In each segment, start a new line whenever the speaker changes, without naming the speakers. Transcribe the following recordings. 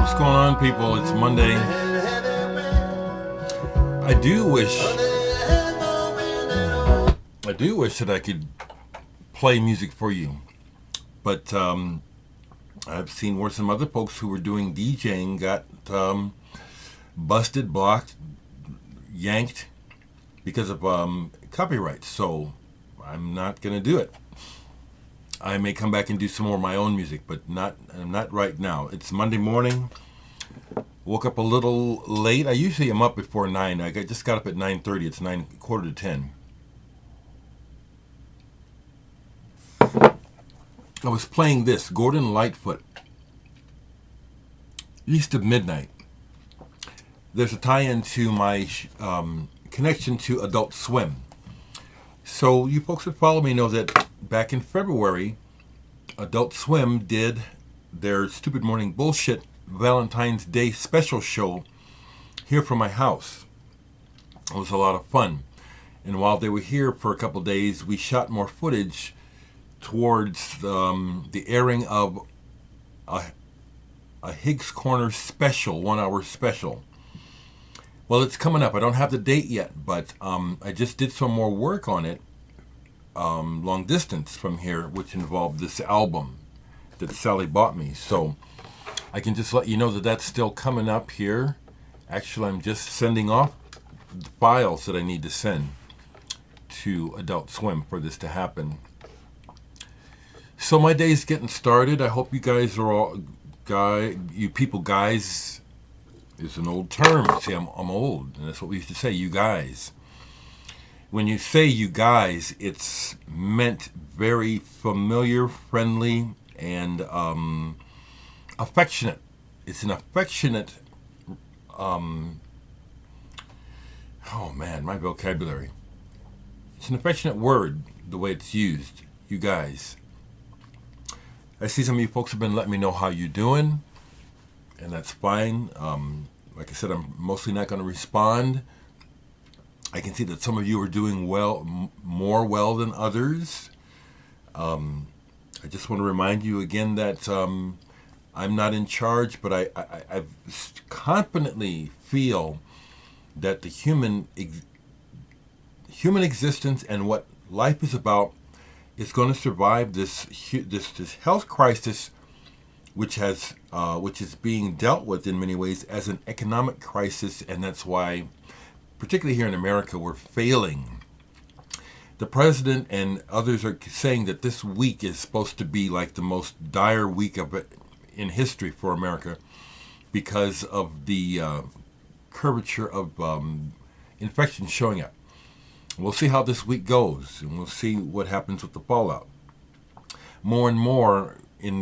What's going on, people? It's Monday. I do wish that I could play music for you, but I've seen where some other folks who were doing DJing got busted, blocked, yanked because of copyright. So I'm not gonna do it. I may come back and do some more of my own music, but not right now. It's Monday morning. Woke up a little late. I usually am up before 9. Just got up at 9:30. It's 9, quarter to 10. I was playing this, Gordon Lightfoot, East of Midnight. There's a tie-in to my connection to Adult Swim. So you folks that follow me know that back in February, Adult Swim did their Stupid Morning Bullshit Valentine's Day special show here from my house. It was a lot of fun. And while they were here for a couple days, we shot more footage towards the airing of a Higgs Corner special, 1 hour special. Well, it's coming up. I don't have the date yet, but I just did some more work on it, long distance from here, which involved this album that Sally bought me. So I can just let you know that that's still coming up here. Actually, I'm just sending off the files that I need to send to Adult Swim for this to happen. So my day's getting started. I hope you guys are all, you people, guys is an old term. See, I'm old, and that's what we used to say, you guys. When you say you guys, it's meant very familiar, friendly, and affectionate. It's an affectionate, oh man, my vocabulary. It's an affectionate word, the way it's used, you guys. I see some of you folks have been letting me know how you're doing, and that's fine. Like I said, I'm mostly not going to respond. I can see that some of you are doing well, more well than others. I just want to remind you again that I'm not in charge, but I confidently feel that the human existence and what life is about is going to survive this health crisis, which is being dealt with in many ways as an economic crisis, and that's why, particularly here in America, we're failing. The president and others are saying that this week is supposed to be like the most dire week of it in history for America because of the curvature of infection showing up. We'll see how this week goes, and we'll see what happens with the fallout. More and more in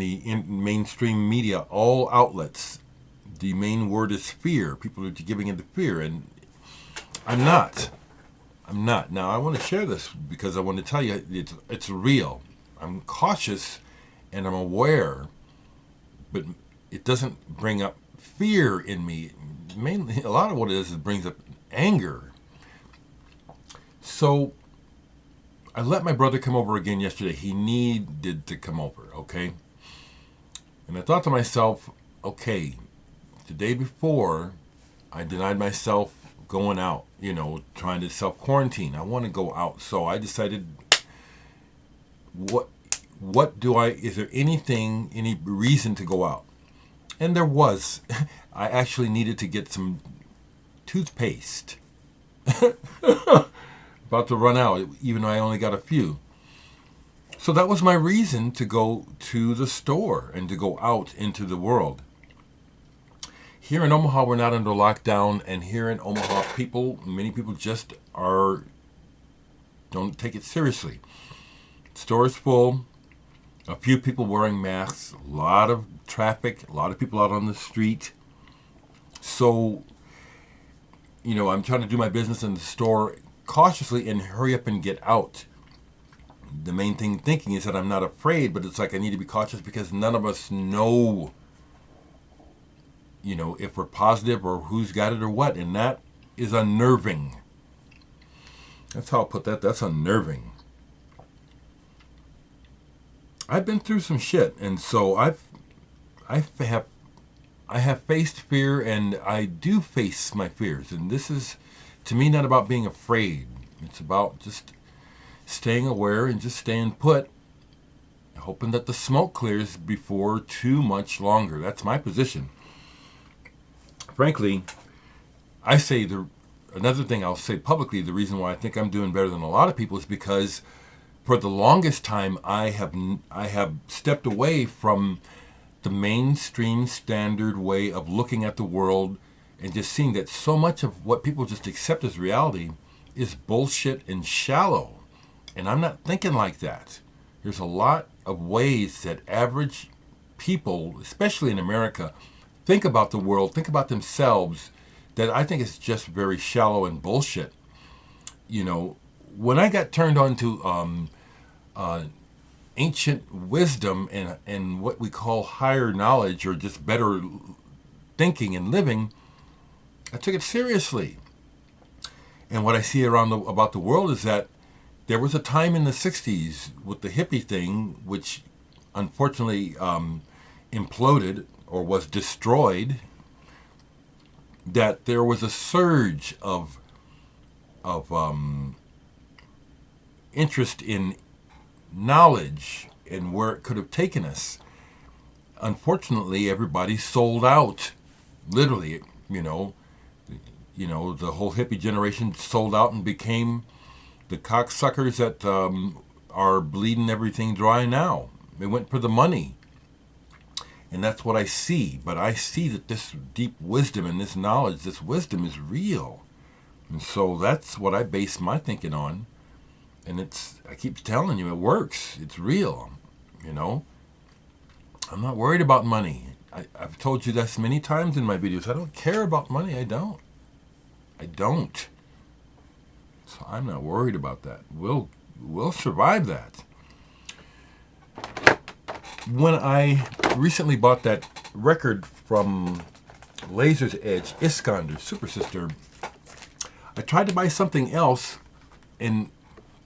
mainstream media, all outlets, the main word is fear. People are giving into fear, and I'm not. Now, I want to share this because I want to tell you it's real. I'm cautious and I'm aware, but it doesn't bring up fear in me. Mainly, a lot of what it is, it brings up anger. So I let my brother come over again yesterday. He needed to come over, okay? And I thought to myself, okay, the day before, I denied myself going out, trying to self-quarantine. I want to go out. So I decided, is there any reason to go out? And there was. I actually needed to get some toothpaste. About to run out, even though I only got a few. So that was my reason to go to the store and to go out into the world. Here in Omaha, we're not under lockdown, and here in Omaha, many people just don't take it seriously. Store is full, a few people wearing masks, a lot of traffic, a lot of people out on the street. So, I'm trying to do my business in the store cautiously and hurry up and get out. The main thing thinking is that I'm not afraid, but it's like I need to be cautious because none of us know, if we're positive or who's got it or what, and that is unnerving. That's how I'll put that. That's unnerving. I've been through some shit, and so I I have faced fear, and I do face my fears. And this is, to me, not about being afraid. It's about just staying aware and just staying put, hoping that the smoke clears before too much longer. That's my position. Frankly, I say another thing I'll say publicly, the reason why I think I'm doing better than a lot of people is because for the longest time I have stepped away from the mainstream standard way of looking at the world and just seeing that so much of what people just accept as reality is bullshit and shallow. And I'm not thinking like that. There's a lot of ways that average people, especially in America, think about the world, think about themselves, that I think is just very shallow and bullshit. You know, when I got turned on to ancient wisdom and what we call higher knowledge or just better thinking and living, I took it seriously. And what I see about the world is that there was a time in the 60s with the hippie thing, which unfortunately imploded or was destroyed, that there was a surge of interest in knowledge and where it could have taken us. Unfortunately, everybody sold out. Literally, the whole hippie generation sold out and became the cocksuckers that are bleeding everything dry now. They went for the money. And that's what I see. But I see that this deep wisdom and this knowledge, this wisdom is real. And so that's what I base my thinking on. And I keep telling you, it works. It's real. I'm not worried about money. I've told you this many times in my videos. I don't care about money. I don't. So I'm not worried about that. We'll survive that. When I recently bought that record from Laser's Edge, Iskander, Super Sister, I tried to buy something else, and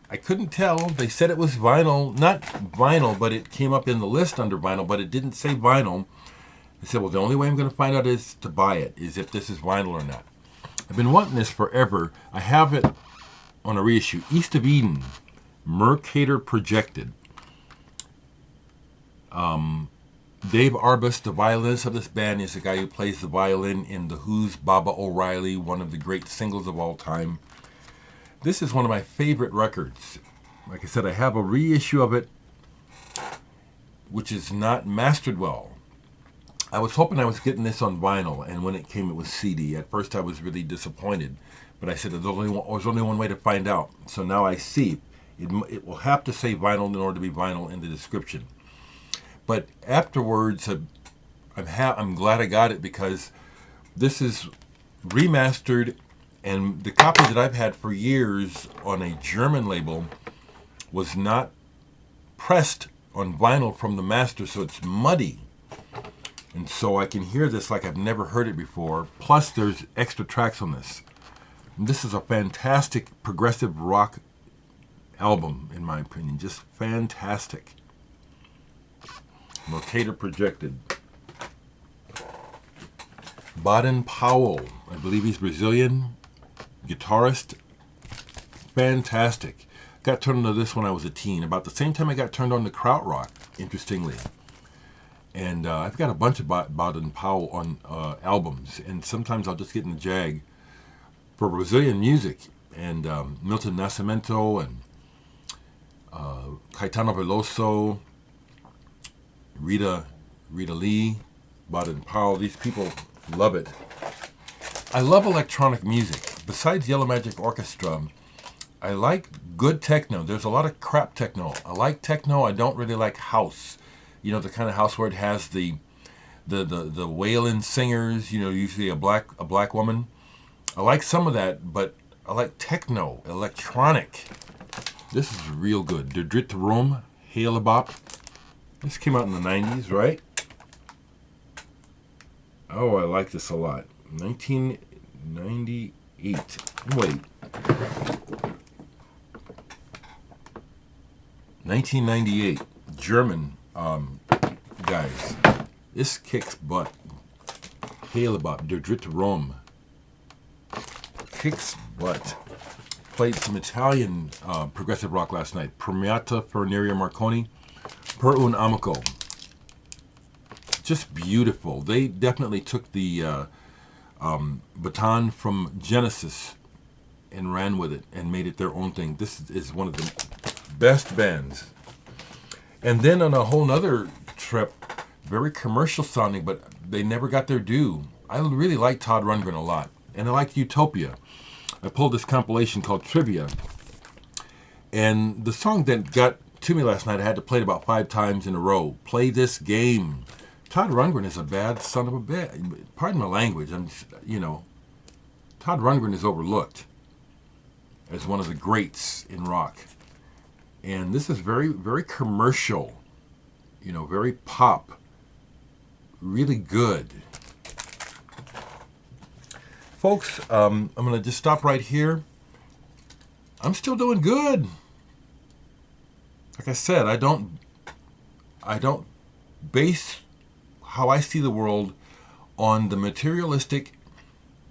I couldn't tell. They said it was vinyl. Not vinyl, but it came up in the list under vinyl, but it didn't say vinyl. I said, well, the only way I'm going to find out is to buy it, is if this is vinyl or not. I've been wanting this forever. I have it on a reissue. East of Eden, Mercator Projected. Dave Arbus, the violinist of this band, is the guy who plays the violin in The Who's Baba O'Reilly, one of the great singles of all time. This is one of my favorite records. Like I said, I have a reissue of it, which is not mastered well. I was hoping I was getting this on vinyl, and when it came, it was CD. At first, I was really disappointed, but I said there's only one way to find out. So now I see it will have to say vinyl in order to be vinyl in the description. But afterwards, I'm glad I got it, because this is remastered, and the copy that I've had for years on a German label was not pressed on vinyl from the master, so it's muddy. And so I can hear this like I've never heard it before. Plus, there's extra tracks on this. And this is a fantastic progressive rock album, in my opinion. Just fantastic. Mercator Projected. Baden Powell, I believe he's Brazilian, guitarist. Fantastic. Got turned on to this when I was a teen. About the same time I got turned on to krautrock, interestingly. And I've got a bunch of Baden Powell on albums, and sometimes I'll just get in the jag for Brazilian music. And Milton Nascimento and Caetano Veloso, Rita Lee, Baden Powell. These people love it. I love electronic music. Besides Yellow Magic Orchestra, I like good techno. There's a lot of crap techno. I like techno. I don't really like house. The kind of house where it has the wailing singers. Usually a black woman. I like some of that, but I like techno, electronic. This is real good. Der Dritte Raum, Helebop. This came out in the 90s, right? Oh, I like this a lot. 1998. Wait. 1998. German guys. This kicks butt. Halebop, Der Dritte Rom. Kicks butt. Played some Italian progressive rock last night. Premiata Ferneria Marconi, Per un Amico. Just beautiful. They definitely took the baton from Genesis and ran with it and made it their own thing. This is one of the best bands. And then on a whole nother trip, very commercial sounding, but they never got their due. I really like Todd Rundgren a lot, and I like Utopia. I pulled this compilation called Trivia, and the song that got to me last night, I had to play it about 5 times in a row. Play This Game. Todd Rundgren is a bad son of a bitch. Pardon my language. Todd Rundgren is overlooked as one of the greats in rock. And this is very, very commercial, very pop, really good. Folks, I'm going to just stop right here. I'm still doing good. Like I said, I don't base how I see the world on the materialistic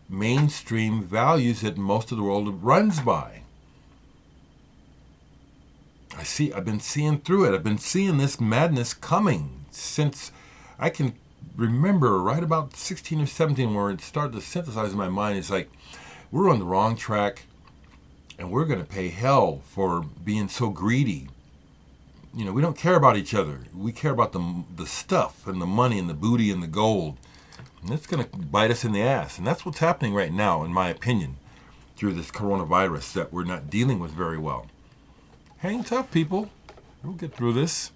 mainstream values that most of the world runs by. I've been seeing through it. I've been seeing this madness coming since I can remember right about 16 or 17 where it started to synthesize in my mind. It's like, we're on the wrong track and we're going to pay hell for being so greedy. We don't care about each other. We care about the stuff and the money and the booty and the gold. And it's going to bite us in the ass. And that's what's happening right now, in my opinion, through this coronavirus that we're not dealing with very well. Hang tough, people. We'll get through this.